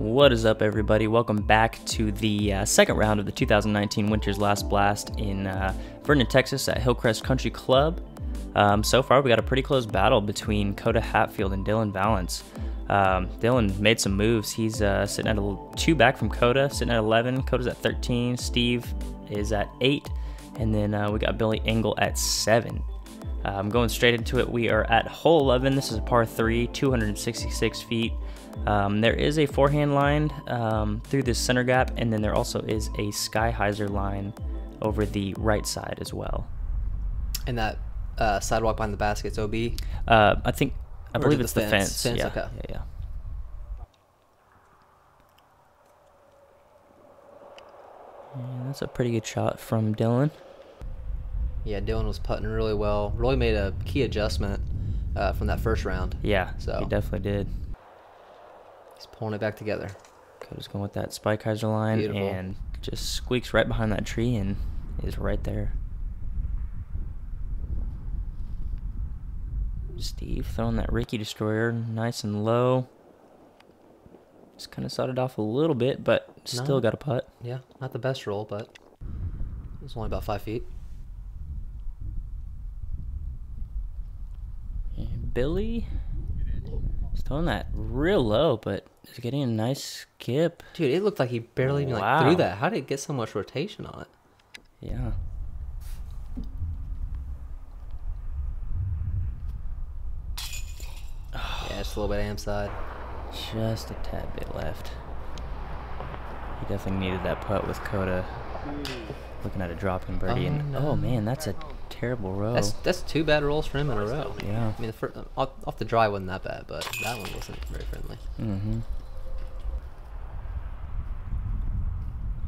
What is up, everybody? Welcome back to the second round of the 2019 Winter's Last Blast in Vernon, Texas at Hillcrest Country Club. So far, we got a pretty close battle between Coda Hatfield and Dillon Vallance. Dillon made some moves. He's sitting at 2 back from Coda, sitting at 11. Coda's at 13. Steve is at 8. And then we got Billy Engel at 7. Going straight into it, we are at hole 11. This is a par 3, 266 feet. There is a forehand line through this center gap, and then there also is a sky hyzer line over the right side as well. And that sidewalk behind the basket's OB? I believe it's the fence. Yeah. Okay. Yeah. And that's a pretty good shot from Dillon. Yeah, Dillon was putting really well. Really made a key adjustment from that first round. Yeah, so he definitely did. He's pulling it back together. Coda's going with that spike hyzer line. Beautiful. And just squeaks right behind that tree and is right there. Steve throwing that Ricky Destroyer nice and low. Just kind of sawed it off a little bit, but still got a putt. Yeah, not the best roll, but it's only about 5 feet. And Billy is throwing that real low, but is getting a nice skip. Dude, it looked like he barely even threw that. How did it get so much rotation on it? Yeah. Yeah, just a little bit am side. Just a tad bit left. He definitely needed that putt with Coda looking at a drop-in birdie. Oh man, that's a terrible row. That's 2 bad rolls for him in a row. Yeah. I mean, the first, off the dry wasn't that bad, but that one wasn't very friendly. Mm-hmm.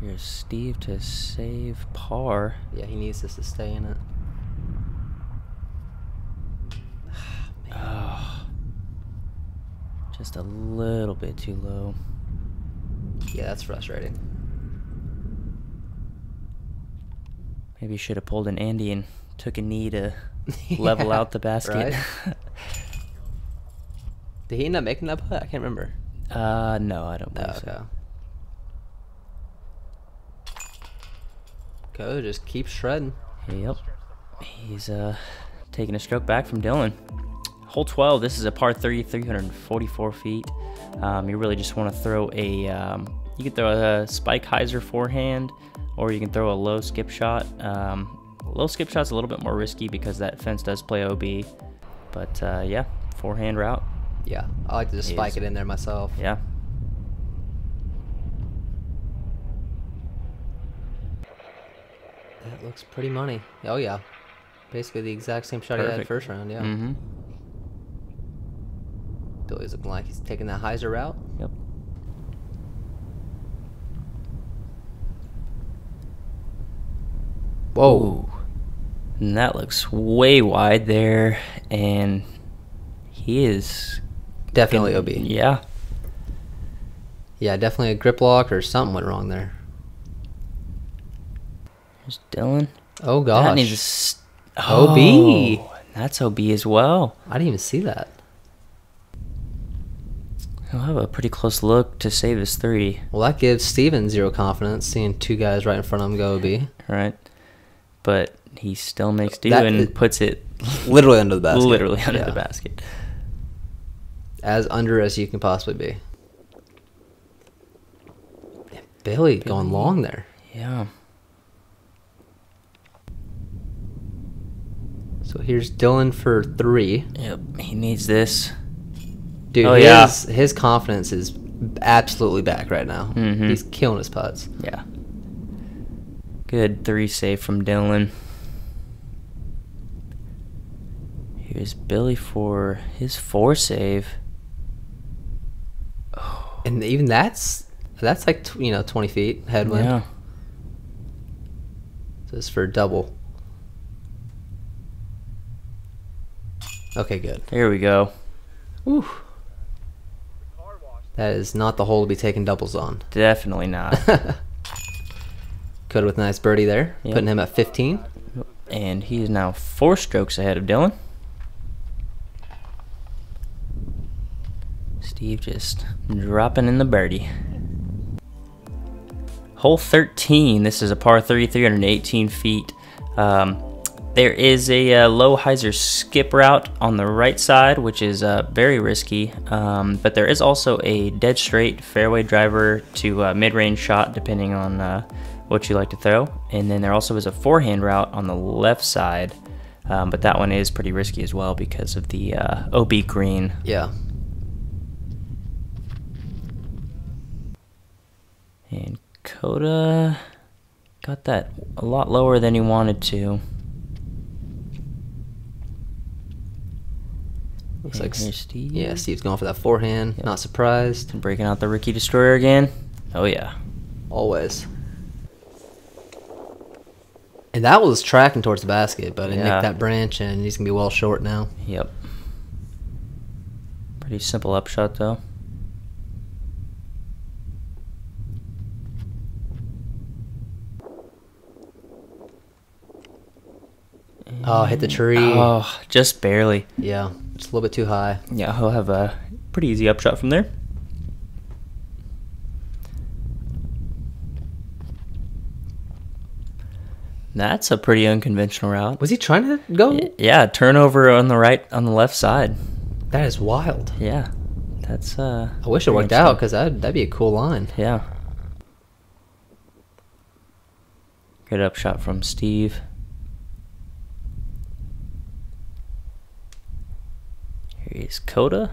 Here's Steve to save par. Yeah, he needs this to stay in it. Oh, just a little bit too low. Yeah, that's frustrating. Maybe should have pulled an Andy and took a knee to level out the basket. Right? Did he end up making that putt? I can't remember. No, I don't believe so. Coda just keeps shredding. Yep. He's taking a stroke back from Dillon. Hole 12, this is a par 3, 344 feet. You really just want to throw you can throw a spike hyzer forehand, or you can throw a low skip shot. Low skip shot's a little bit more risky because that fence does play OB. But yeah, forehand route. Yeah, I like to just spike it in there myself. Yeah. That looks pretty money. Oh yeah, basically the exact same shot he had first round. Yeah. Mm-hmm. Billy's looking like he's taking that hyzer route. Yep. Whoa. Ooh. And that looks way wide there, and he is definitely OB. Yeah. Yeah, definitely a grip lock or something went wrong there. There's Dillon. Oh gosh. That needs OB. That's OB as well. I didn't even see that. He'll have a pretty close look to save his 3. Well, that gives Steven 0 confidence, seeing 2 guys right in front of him go OB. Right. But he still makes do and puts it literally under the basket. Literally under the basket. As under as you can possibly be. Yeah, Billy going long there. Yeah. So here's Dillon for 3. Yep, he needs this. Dude, his confidence is absolutely back right now. Mm-hmm. He's killing his putts. Yeah. Good 3 save from Dillon. Here's Billy for his 4 save. Oh. And even that's like 20 feet headwind. Yeah. So it's for a double. Okay, good. There we go. Woo. That is not the hole to be taking doubles on. Definitely not. Coda with a nice birdie there, putting him at 15. And he is now 4 strokes ahead of Dillon. Steve just dropping in the birdie. Hole 13, this is a par 3, 318 feet. There is a low hyzer skip route on the right side, which is very risky, but there is also a dead straight fairway driver to mid-range shot, depending on what you like to throw. And then there also is a forehand route on the left side, but that one is pretty risky as well because of the OB green. Yeah. And Coda got that a lot lower than he wanted to. Looks like Steve. Yeah, Steve's going for that forehand. Yep. Not surprised. Breaking out the Ricky Destroyer again. Oh yeah. Always. And that was tracking towards the basket, but it nicked that branch, and he's going to be well short now. Yep. Pretty simple upshot, though. Oh, hit the tree. Oh, just barely. Yeah, just a little bit too high. Yeah, he'll have a pretty easy upshot from there. That's a pretty unconventional route. Was he trying to go? Yeah, turnover on the left side. That is wild. Yeah, that's. I wish it worked out because that'd be a cool line. Yeah. Good upshot from Steve. Here is Coda.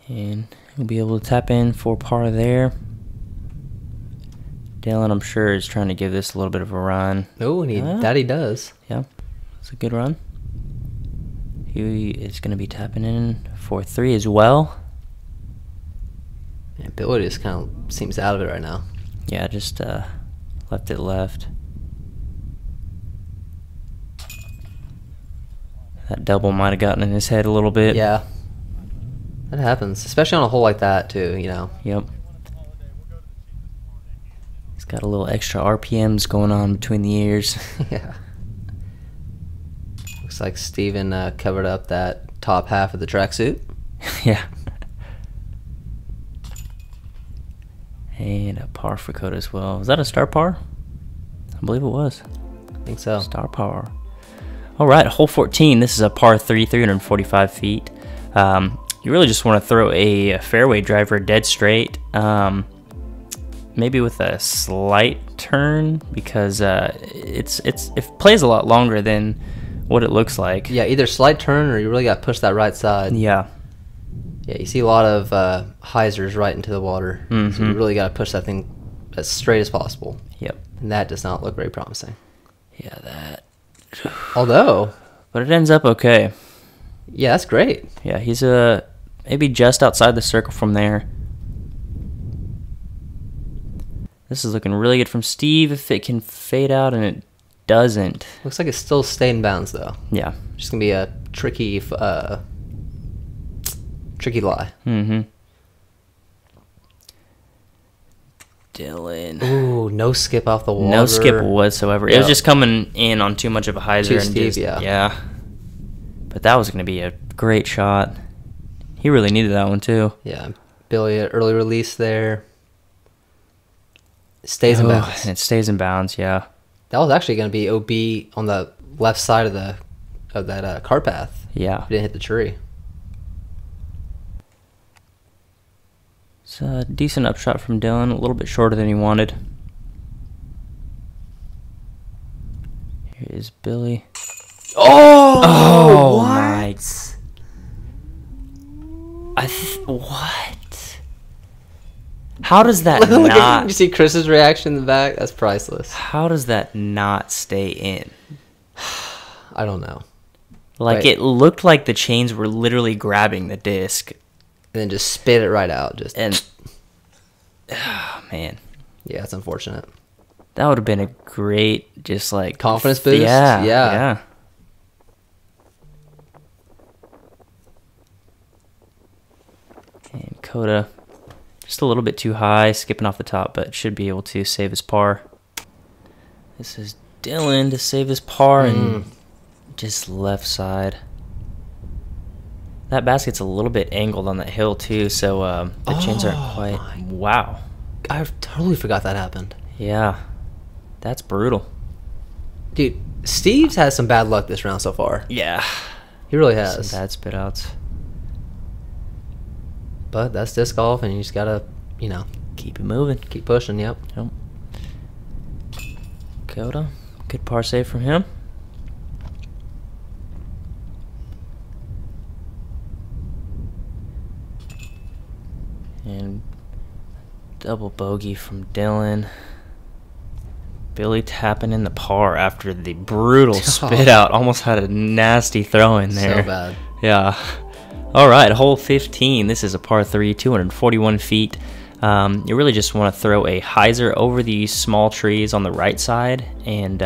And he'll be able to tap in for par there. Dillon, I'm sure, is trying to give this a little bit of a run. Oh, and that he does. Yeah, it's a good run. He is going to be tapping in for 3 as well. Yeah, Billy just kind of seems out of it right now. Yeah, just left it left. That double might have gotten in his head a little bit. Yeah. That happens, especially on a hole like that, too, you know. Yep. He's got a little extra RPMs going on between the ears. Yeah. Looks like Steven covered up that top half of the tracksuit. Yeah. And a par for Coda as well. Was that a star par? I believe it was. I think so. Star par. All right, hole 14. This is a par 3, 345 feet. You really just want to throw a fairway driver dead straight, maybe with a slight turn, because it plays a lot longer than what it looks like. Yeah, either slight turn or you really got to push that right side. Yeah. Yeah, you see a lot of hyzers right into the water, Mm-hmm. so you really got to push that thing as straight as possible. Yep. And that does not look very promising. Yeah, that. Although. But it ends up okay. Yeah, that's great. Yeah, he's maybe just outside the circle from there. This is looking really good from Steve if it can fade out, and it doesn't. Looks like it's still staying in bounds, though. Yeah. Just going to be a tricky lie. Mm-hmm. Dillon. Ooh, no skip off the water. No skip whatsoever. It was just coming in on too much of a hyzer. Too steep, yeah. But that was going to be a great shot. He really needed that one, too. Yeah. Billy, early release there. It stays in bounds. And it stays in bounds, yeah. That was actually going to be OB on the left side of that cart path. Yeah. It didn't hit the tree. It's a decent upshot from Dillon, a little bit shorter than he wanted. Here is Billy. Oh, my! What? How does that not? You see Chris's reaction in the back? That's priceless. How does that not stay in? I don't know. Like, it looked like the chains were literally grabbing the disc. And then just spit it right out. Oh, man. Yeah, it's unfortunate. That would have been a great, just like... confidence boost? Yeah. And Coda, just a little bit too high, skipping off the top, but should be able to save his par. This is Dillon to save his par and just left side. That basket's a little bit angled on that hill too, so the chins aren't quite. Wow. I totally forgot that happened. Yeah. That's brutal. Dude, Steve's had some bad luck this round so far. Yeah. He really has. Some bad spit outs. But that's disc golf, and you just gotta, you know, Keep it moving. keep pushing. Yep. Yep. Coda. Good par save from him. And double bogey from Dillon. Billy tapping in the par after the brutal spit out. Almost had a nasty throw in there. So bad. Yeah. All right, hole 15. This is a par 3, 241 feet. You really just want to throw a hyzer over these small trees on the right side and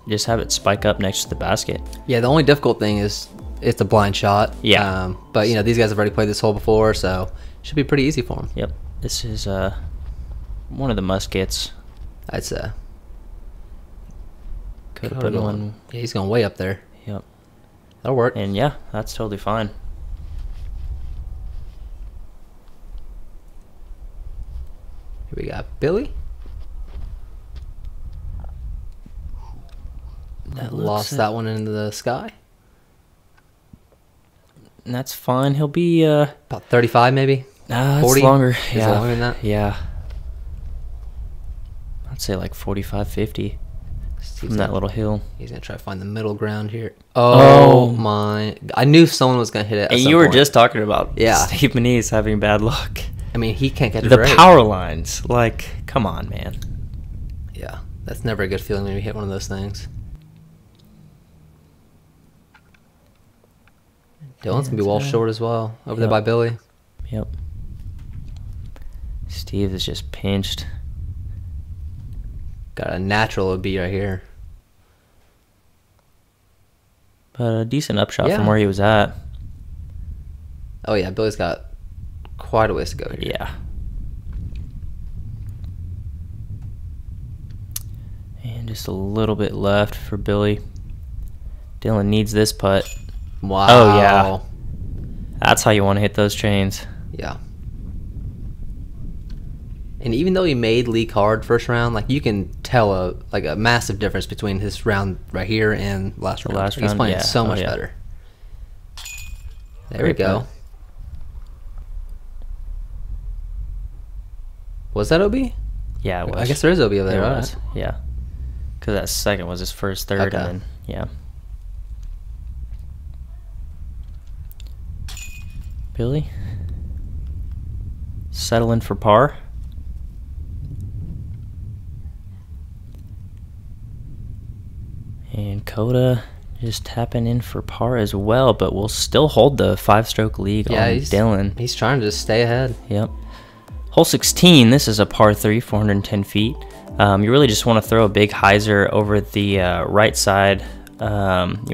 just have it spike up next to the basket. Yeah, the only difficult thing is it's a blind shot. Yeah. But, you know, these guys have already played this hole before, so it should be pretty easy for them. Yep. This is one of the must-gets. I'd say. Could have put one. Yeah, he's going way up there. Yep. That'll work. And, yeah, that's totally fine. Here we got Billy. Lost that one into the sky. And that's fine. He'll be About 35 maybe? Nah, 40? it's longer. Is it Yeah. longer than that? Yeah. I'd say like 45, 50 from that little hill. He's going to try to find the middle ground here. Oh, my. I knew someone was going to hit it at And some you were point. just talking about Yeah. Steve Menees having bad luck. I mean, he can't catch it The right. power lines. Like, come on, man. Yeah, that's never a good feeling when you hit one of those things. Dylan's going to be well short as well. Over there by Billy. Yep. Steve is just pinched. Got a natural OB right here. But a decent upshot Yeah. from where he was at. Oh, yeah, Billy's got quite a ways to go here. Yeah. And just a little bit left for Billy. Dillon needs this putt. Wow. Oh, yeah. That's how you want to hit those chains. Yeah. And even though he made Lee Card first round, like you can tell a massive difference between his round right here and last round. Last He's round, playing yeah. so Oh, much yeah. better. There Great we go. putt. Was that OB? Yeah, it was. I guess there is OB over there, It right? was. Yeah. Because that second was his first third, Okay. and then, yeah. Billy. Settling for par. And Coda just tapping in for par as well, but we'll still hold the 5-stroke lead on Dillon. He's trying to just stay ahead. Yep. Hole 16, this is a par 3, 410 feet. You really just want to throw a big hyzer over the right side. You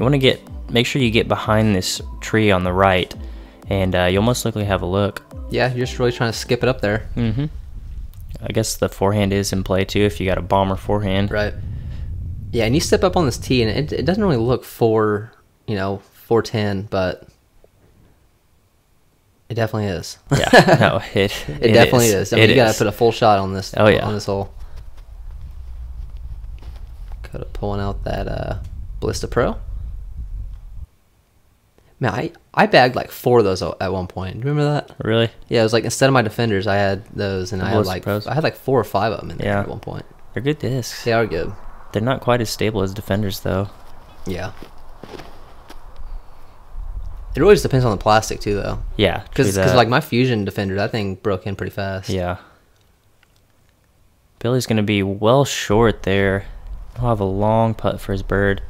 want to make sure you get behind this tree on the right, and you'll most likely have a look. Yeah, you're just really trying to skip it up there. Mm-hmm. I guess the forehand is in play too if you got a bomber forehand. Right. Yeah, and you step up on this tee, and it doesn't really look 410, but it definitely is. Yeah, no, it definitely is. I mean, you gotta is. put a full shot on this. Oh, yeah. On this hole. Could have pulling out that Ballista Pro. Man, I bagged like 4 of those at one point. Do you remember that? Really? Yeah, it was like instead of my Defenders, I had those, and The I had Ballista like Pros? 4 or 5 of them in there Yeah. at one point. They're good discs. They are good. They're not quite as stable as Defenders, though. Yeah. It really just depends on the plastic too, though. Yeah, Because like my Fusion Defender, that thing broke in pretty fast. Yeah. Billy's going to be well short there. He'll have a long putt for his bird.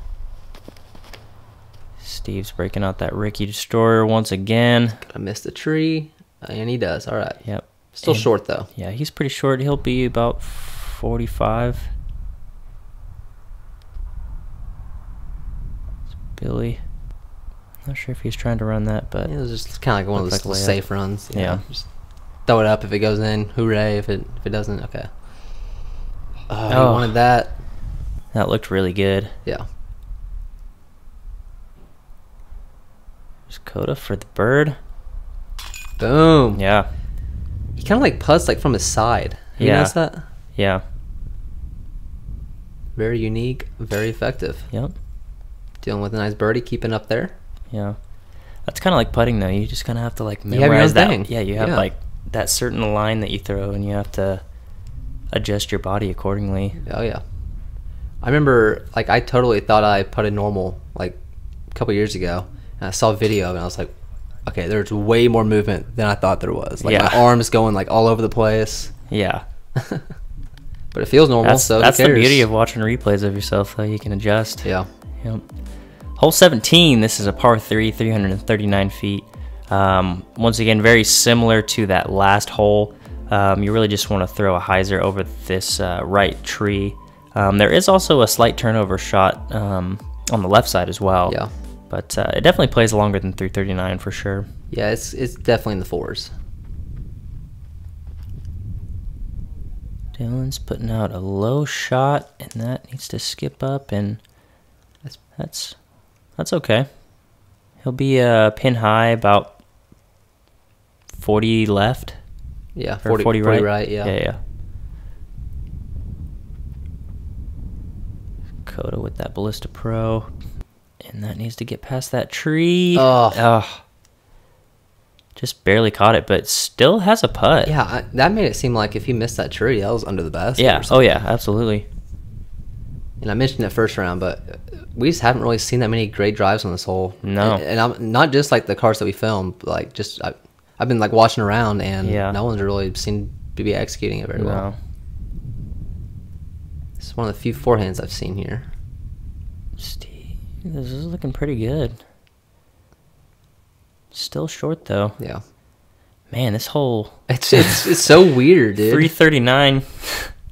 Steve's breaking out that Ricky Destroyer once again. Gotta miss the tree, and he does. All right. Yep. Still And- short though. Yeah, he's pretty short. He'll be about 45. It's Billy. Not sure if he's trying to run that, but It was just kind of like one of Looks those like a layup. safe runs. you Yeah. know, just throw it up if it goes in. Hooray! If it doesn't, okay. Oh, he wanted that. That looked really good. Yeah. There's Coda for the bird. Boom. Yeah. He kind of like putts like from his side. Have you noticed that? Yeah. Very unique, very effective. Yep. Dealing with a nice birdie, keeping up there. Yeah. That's kind of like putting, though. You just kind of have to like You have your memorize own that. thing. Yeah, you have Yeah. like that certain line that you throw, and you have to adjust your body accordingly. Oh yeah. I remember, like, I totally thought I putted normal like a couple years ago, and I saw a video and I was like, okay, there's way more movement than I thought there was. Like, Yeah. my arms going like all over the place. Yeah. But it feels normal, so That's who the cares? beauty of watching replays of yourself, though. You can adjust. Yeah. Yep. Hole 17, this is a par 3, 339 feet. Once again, very similar to that last hole. You really just want to throw a hyzer over this right tree. There is also a slight turnover shot on the left side as well. Yeah. But it definitely plays longer than 339 for sure. Yeah, it's definitely in the fours. Dillon's putting out a low shot, and that needs to skip up, and that's okay. He'll be pin high about 40 left. Yeah, Or 40 right, yeah. Yeah. Coda with that Ballista Pro. And that needs to get past that tree. Oh. Just barely caught it, but still has a putt. Yeah, that made it seem like if he missed that tree, that was under the basket. Yeah. Or something. Oh, yeah, absolutely. And I mentioned it first round, but we just haven't really seen that many great drives on this hole. No. And I'm not just like the cars that we filmed, but like just I've been like watching around, and no one's really seemed to be executing it very well. It's one of the few forehands I've seen here. Steve, this is looking pretty good. Still short though. Yeah. Man, this hole. It's so weird, dude. 339.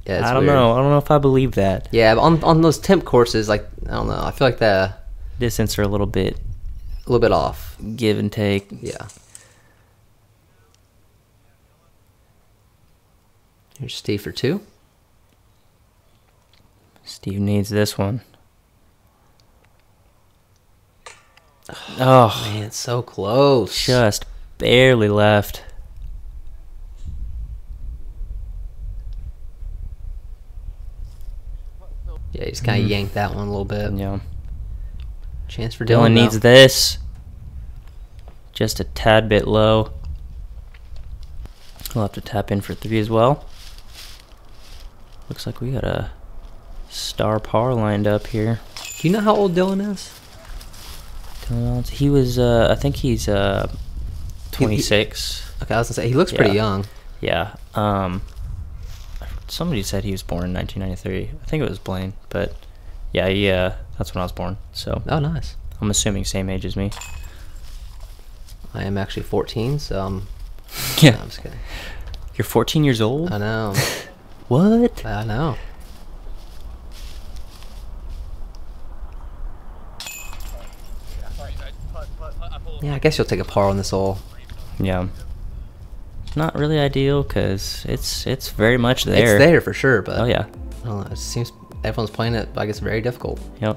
Yeah, I don't know. I don't know if I believe that. Yeah, on those temp courses, like I don't know. I feel like the Distance are a little bit off. give and take. Yeah. Here's Steve for 2. Steve needs this one. Oh, Man, it's so close. just barely left. Yeah, he just kind of yanked that one a little bit. Yeah. Chance for Dillon Dillon needs now. this. Just a tad bit low. We'll have to tap in for 3 as well. Looks like we got a star par lined up here. Do you know how old Dillon is? Dillon Vallance, he was, I think he's 26. Okay, I was gonna say he looks pretty Yeah. young. Yeah. Somebody said he was born in 1993. I think it was Blaine, but yeah, that's when I was born. So Oh, nice. I'm assuming same age as me. I am actually 14, so Yeah. no, I'm just kidding. You're 14 years old? I know. What? I know. Yeah, I guess you'll take a par on this hole. Yeah. Not really ideal because it's very much there. It's there for sure, but Oh yeah. I don't know. It seems everyone's playing it, but I guess very difficult. Yep.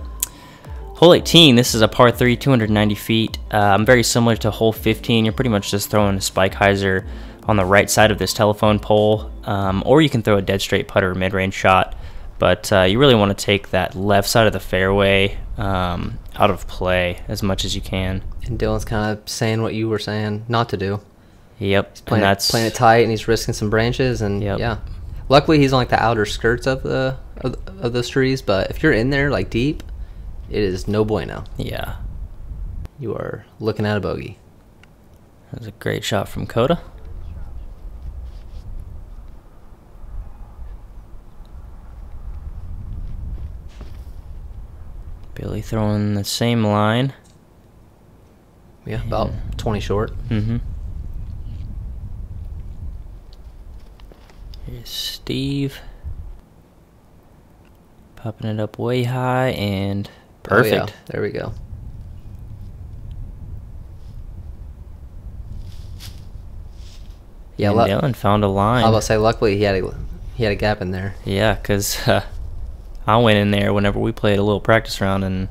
Hole 18, this is a par 3, 290 feet. Very similar to hole 15. You're pretty much just throwing a spike hyzer on the right side of this telephone pole, or you can throw a dead straight putter or mid-range shot. But you really want to take that left side of the fairway out of play as much as you can. And Dillon's kind of saying what you were saying not to do. Yep. Playing it tight, and he's risking some branches, and Yep. yeah. Luckily, he's on like the outer skirts of those trees. But if you're in there like deep, it is no bueno. Yeah. You are looking at a bogey. That was a great shot from Coda. Billy throwing the same line. Yeah, about 20 short. Mm-hmm. Here's Steve. Popping it up way high and perfect. Oh, yeah. There we go. Yeah, And Dillon found a line. I was about to say, luckily he had a gap in there. Yeah, because I went in there whenever we played a little practice round, and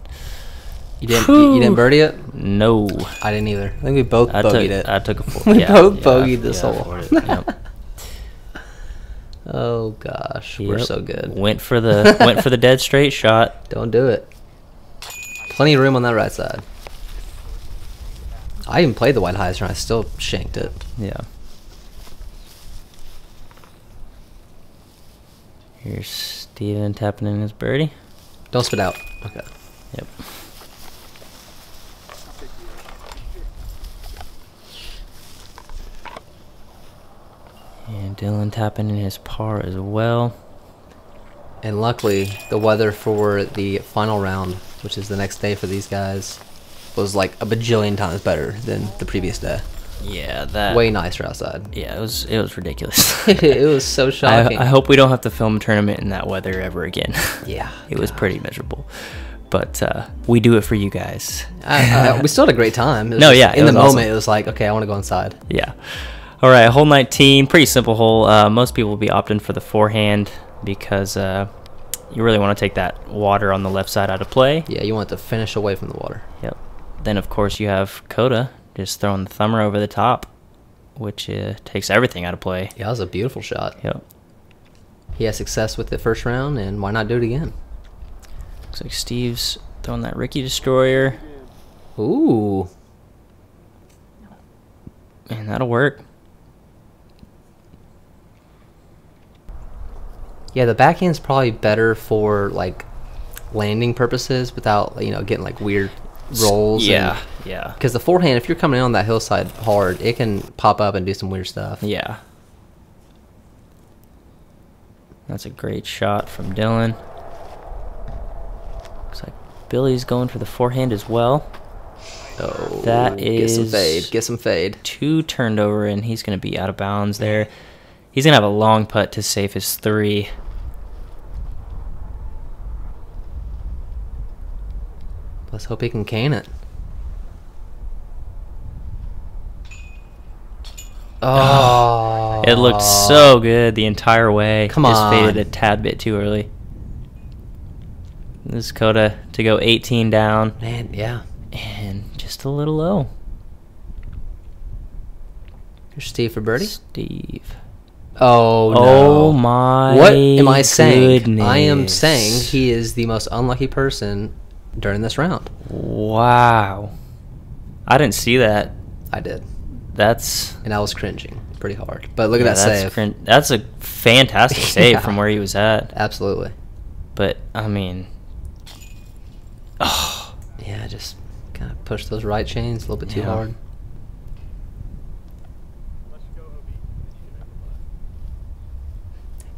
You didn't birdie it? no. I didn't either. I think we both bogeyed it. I took a full. We both bogeyed this hole. Yep. Oh gosh, we're Yep. so good. Went for the dead straight shot. Don't do it. Plenty of room on that right side. I even played the white hyzer and I still shanked it. Yeah. Here's Steven tapping in his birdie. Don't spit out. Okay. Yep. And Dillon tapping in his par as well. And luckily, the weather for the final round, which is the next day for these guys, was like a bajillion times better than the previous day. Yeah, that Way nicer outside. Yeah, it was ridiculous. It was so shocking. I hope we don't have to film a tournament in that weather ever again. Yeah. It was pretty miserable. But we do it for you guys. We still had a great time. It was No, just, yeah, in it the was moment, awesome. it was like, okay, I want to go inside. Yeah. All right, hole 19, pretty simple hole. Most people will be opting for the forehand because you really want to take that water on the left side out of play. Yeah, you want to finish away from the water. Yep. Then, of course, you have Coda just throwing the thumber over the top, which takes everything out of play. Yeah, that was a beautiful shot. Yep. He had success with the first round, and why not do it again? Looks like Steve's throwing that Ricky Destroyer, Ooh. and that'll work. Yeah, the backhand's probably better for like landing purposes without getting like weird rolls. Yeah. Because the forehand, if you're coming in on that hillside hard, it can pop up and do some weird stuff. Yeah. That's a great shot from Dillon. Looks like Billy's going for the forehand as well. Oh, That is get some fade. Get some fade. 2 turned over, and he's going to be out of bounds there. He's going to have a long putt to save his 3. Let's hope he can can it. Oh, It looked so good the entire way. Come Just on. faded a tad bit too early. This is Coda to go 18 down, man. Yeah, and just a little low. here's Steve for birdie. Steve. Oh no! Oh my! What am I saying? Goodness. I am saying he is the most unlucky person during this round. Wow. I didn't see that. I did, That's and I was cringing pretty hard. But look at that save. That's a fantastic save Yeah. from where he was at. Absolutely. But I mean, Yeah, just kind of push those right chains a little bit too Yeah. hard.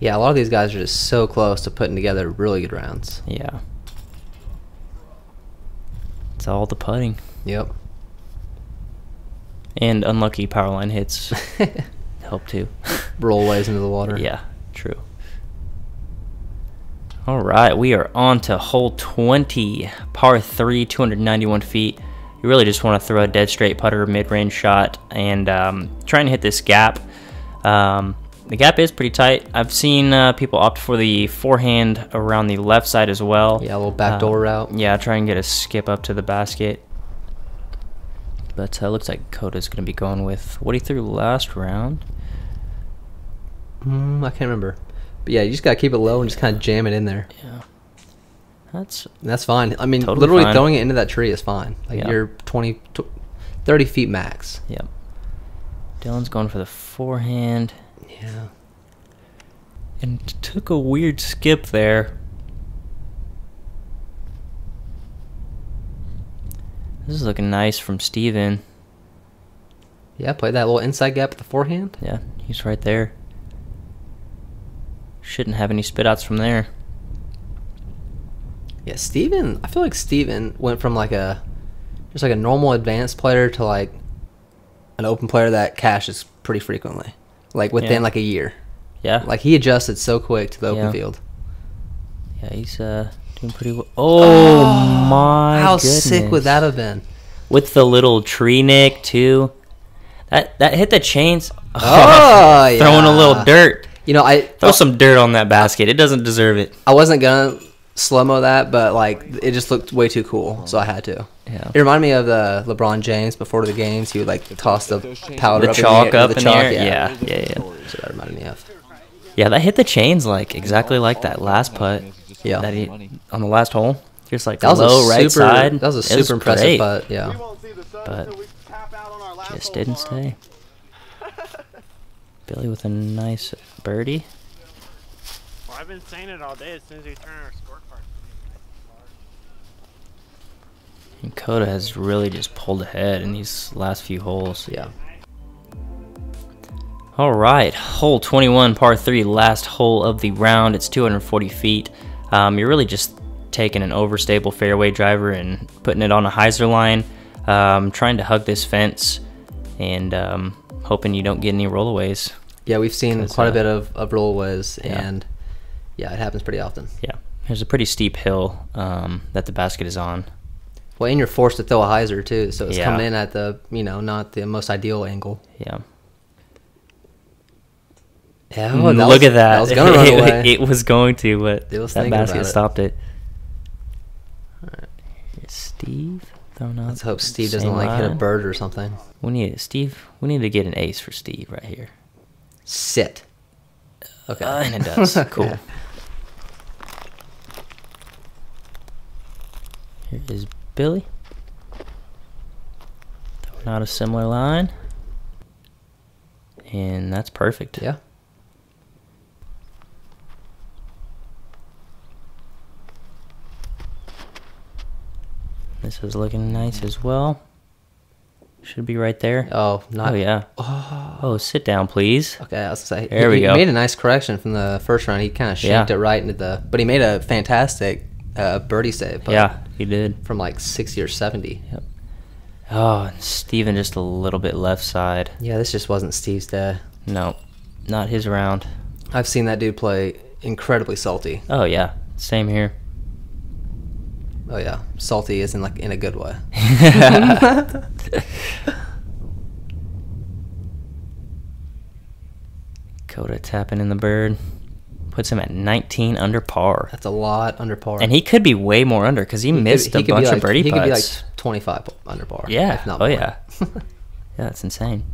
Yeah, a lot of these guys are just so close to putting together really good rounds. yeah. It's all the putting Yep. and unlucky power line hits help too. Rollways into the water. Yeah, true. All right, we are on to hole 20, par 3, 291 feet. You really just want to throw a dead straight putter, mid-range shot, and try and hit this gap. The gap is pretty tight. I've seen people opt for the forehand around the left side as well. Yeah, a little backdoor route. Yeah, try and get a skip up to the basket. But looks like Coda's going to be going with what he threw last round. I can't remember. But yeah, you just got to keep it low and just kind of jam it in there. Yeah. And that's fine. I mean, Totally literally fine. throwing it into that tree is fine. Like Yeah. you're 30 feet max. Yep. Dillon's going for the forehand. Yeah. And took a weird skip there. This is looking nice from Steven. Yeah, play that little inside gap at the forehand. Yeah, he's right there. Shouldn't have any spit outs from there. Yeah, Steven, I feel like Steven went from just like a normal advanced player to like an open player that cashes pretty frequently. Like within like a year. Yeah. Like he adjusted so quick to the open Yeah. field. Yeah, he's doing pretty well. Oh, my How goodness. sick would that have been? With the little tree nick too. That hit the chains. Oh, yeah. Throwing a little dirt. I Throw some dirt on that basket. It doesn't deserve it. wasn't gonna slow-mo that, but like it just looked way too cool, so I had to. Yeah. It reminded me of the LeBron James before the games. He would like toss the powder, The chalk up in the air. Yeah. Yeah. So that reminded me of. Yeah, that hit the chains like exactly like that last putt. Yeah. That he on the last hole. Just like That was low a right super, side. That was a It super impressive great, putt. Yeah. but just didn't stay. Billy with a nice birdie. Well, I've been saying it all day. As soon as we turn our scorecard. And Coda has really just pulled ahead in these last few holes. Yeah. All right, hole 21, par 3, last hole of the round. It's 240 feet. You're really just taking an overstable fairway driver and putting it on a hyzer line, trying to hug this fence, and hoping you don't get any rollaways. Yeah, we've seen quite a bit of rollaways, and yeah, it happens pretty often. Yeah, there's a pretty steep hill that the basket is on. Well, and you're forced to throw a hyzer too, so it's Yeah. coming in at the, not the most ideal angle. Yeah. Yeah, Look at that. That was gonna run away. It was going to, but It was that thinking basket about it. stopped it. Here's Steve throwing out. Let's hope Steve same doesn't like hit a line. bird or something. We need to get an ace for Steve right here. Sit. Okay. And it does. Cool. Okay. Here is Billy. Throwing out a similar line. And that's perfect. Yeah. This is looking nice as well. Should be right there. Oh, not. Oh, yeah. Oh, sit down, please. Okay, I was gonna say. There we go. He made a nice correction from the first round. He kind of shanked it right into the. But he made a fantastic birdie save. Yeah, he did. From like 60 or 70. Yep. Oh, and Steven just a little bit left side. Yeah, this just wasn't Steve's day. No, not his round. I've seen that dude play incredibly salty. Oh, yeah. Same here. Oh yeah, salty is in a good way. Coda tapping in the bird. Puts him at 19 under par. That's a lot under par. And he could be way more under because he missed a bunch of birdie He putts. could be like 25 under par. Yeah. if not Oh, more. yeah. Yeah, that's insane.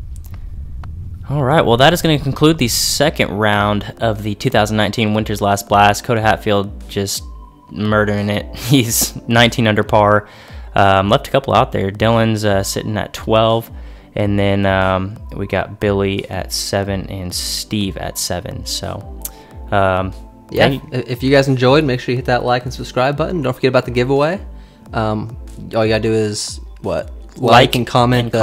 All right. Well, that is going to conclude the second round of the 2019 Winter's Last Blast. Coda Hatfield just murdering it. He's 19 under par. Left a couple out there. Dillon's sitting at 12. And then we got Billy at 7 and Steve at 7. So, yeah, if you guys enjoyed, make sure you hit that like and subscribe button. Don't forget about the giveaway. All you gotta do is like and comment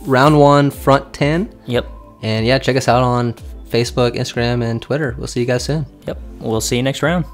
round 1 front 10. Yep. And yeah, check us out on Facebook, Instagram, and Twitter. We'll see you guys soon. Yep. We'll see you next round.